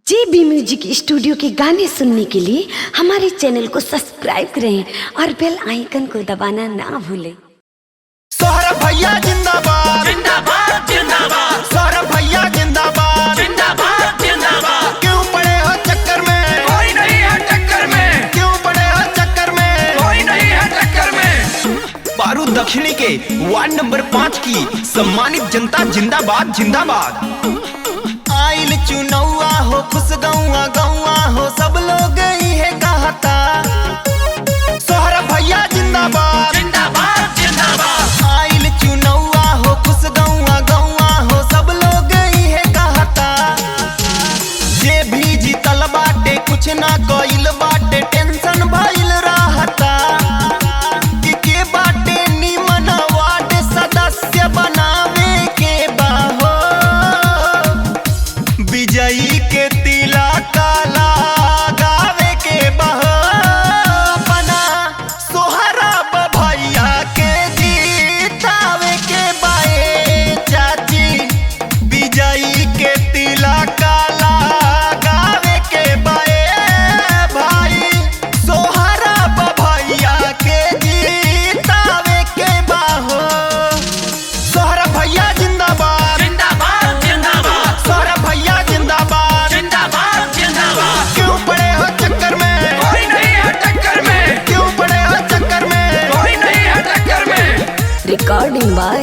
JB music studio के गाने सुनने के लिए हमारे चैनल को सब्सक्राइब करें और बेल आइकन को दबाना ना भूलें। सौरभ भैया जिंदाबाद जिंदाबाद जिंदाबाद। सौरभ भैया जिंदाबाद जिंदाबाद जिंदाबाद। क्यों पड़े हो चक्कर में, कोई नहीं है टक्कर में। क्यों पड़े हो चक्कर में, कोई नहीं है टक्कर में। बारूद दक्षिणी के वार्ड नंबर 5 की सम्मानित जनता जिंदाबाद जिंदाबाद। आइल चुनौआ हो, खुश गौआ गौआ हो, सब लोग है कहता सौरभ भैया जिंदाबाद जिंदाबाद जिंदाबाद। आइल चुनौआ हो, खुश गौआ गौआ हो, सब लोग है कहता जे भी जीतल बाटे कुछ ना कइल बाटे, टेंशन भइल रहता के बाटे निमन वार्ड सदस्य बनावे के बाहो। विजयी के तिलक लगावे के बहो, अपना सोहरब भैया के जीतावे के बाए चाची। विजयी के तिलक लगावे के बाए भाई, सोहरब भैया के जीतावे के बहो। सौरभ भैया जिंदाबाद जिंदाबाद जिंदाबाद। सौरभ भैया जिंदाबाद जिंदाबाद जिंदाबाद। क्यों पड़े हो चक्कर में, कोई नहीं है टक्कर में। क्यों पड़े हो चक्कर में, कोई नहीं है टक्कर में। Recording by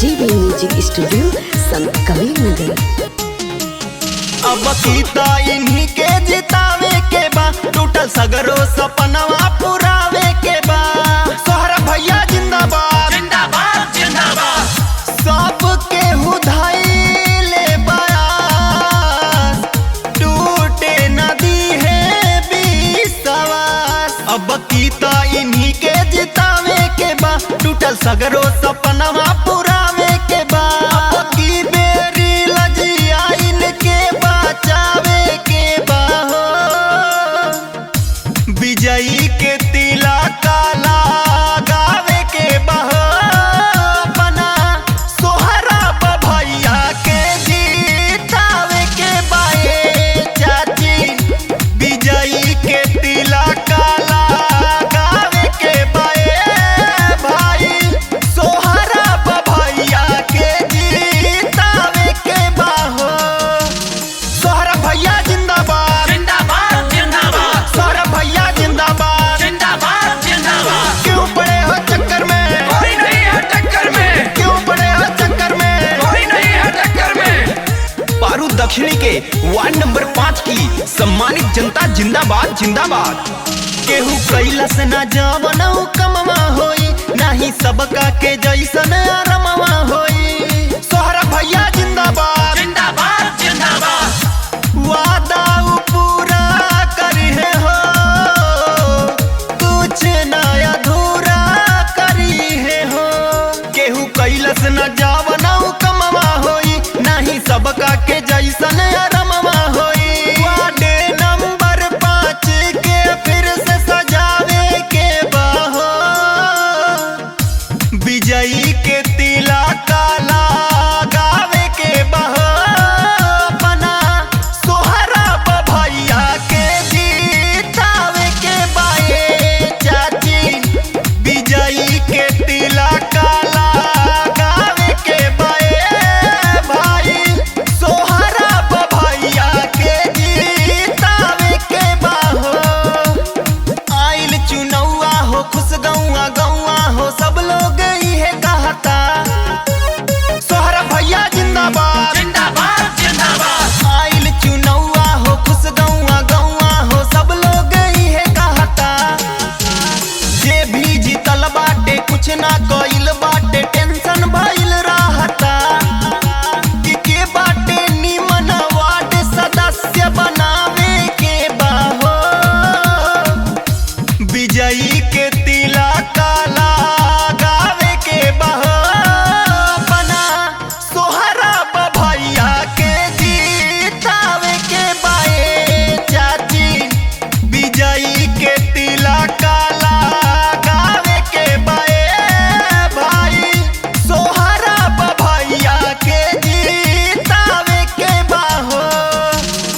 JB music studio Sant Kabir नगर। अब सीता इन्हीं के जितावे के बा, टूटल सगरो सपनवा पुरावे के बा। सौरभ भैया जिंदाबाद जिंदाबाद जिंदाबाद। सबके हुधाइले बयास, टूटे नदी है विश्वास। अब सीता इन्हीं के जितावे के बा, टूटल सगरो सपनवा पुरावे के बा। अब की बेरी लजिया इनके बचावे के बा हो। विजयी के तिलक लगावे के बा हो, अपना सोहरब भैया के जीतावे के बाए चाची। विजयी के तिलक लगावे के बाए भाई, सोहरब भैया के जीतावे के बा हो। सौरभ भैया जिंदाबाद जिंदाबाद जिंदाबाद। सौरभ भैया जिंदाबाद जिंदाबाद जिंदाबाद। क्यों पड़े हो चक्कर में, कोई नहीं है टक्कर में। क्यों पड़े हो चक्कर में, कोई नहीं है टक्कर में। बारूद दक्षिणी के वार्ड नंबर 5 की सम्मानित जनता जिंदाबाद जिंदाबाद। केहू कैलस न जवन कमवा होई, नाही सबका के जैसन रमवा होई। सौरभ भैया जिंदाबाद